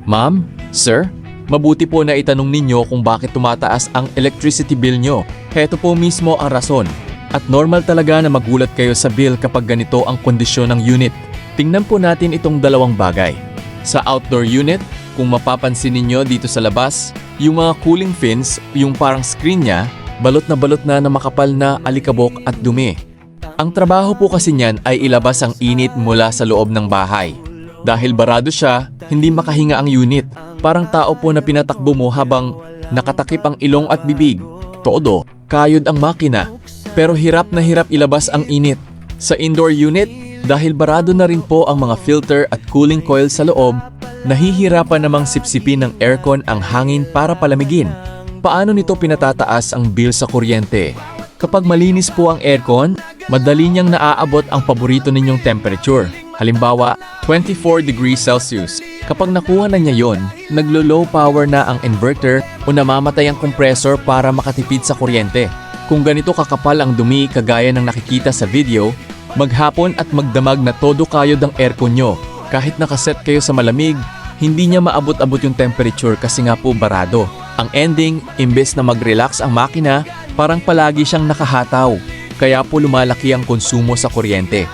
Ma'am, sir, mabuti po na itanong ninyo kung bakit tumataas ang electricity bill nyo. Heto po mismo ang rason. At normal talaga na magulat kayo sa bill kapag ganito ang kondisyon ng unit. Tingnan po natin itong dalawang bagay. Sa outdoor unit, kung mapapansin ninyo dito sa labas, yung mga cooling fins, yung parang screen niya, balot na makapal na alikabok at dumi. Ang trabaho po kasi niyan ay ilabas ang init mula sa loob ng bahay. Dahil barado siya, hindi makahinga ang unit. Parang tao po na pinatakbo mo habang nakatakip ang ilong at bibig. Todo, kayod ang makina. Pero hirap na hirap ilabas ang init. Sa indoor unit, dahil barado na rin po ang mga filter at cooling coil sa loob, nahihirapan namang sipsipin ng aircon ang hangin para palamigin. Paano nito pinatataas ang bill sa kuryente? Kapag malinis po ang aircon, madali niyang naaabot ang paborito ninyong temperature. Halimbawa, 24 degrees Celsius. Kapag nakuha na niya yon, naglo-low power na ang inverter o namamatay ang compressor para makatipid sa kuryente. Kung ganito kakapal ang dumi kagaya ng nakikita sa video, maghapon at magdamag na todo kayod ang aircon nyo. Kahit nakaset kayo sa malamig, hindi niya maabot-abot yung temperature kasi nga po barado. Ang ending, imbes na mag-relax ang makina, parang palagi siyang nakahataw. Kaya po lumalaki ang konsumo sa kuryente.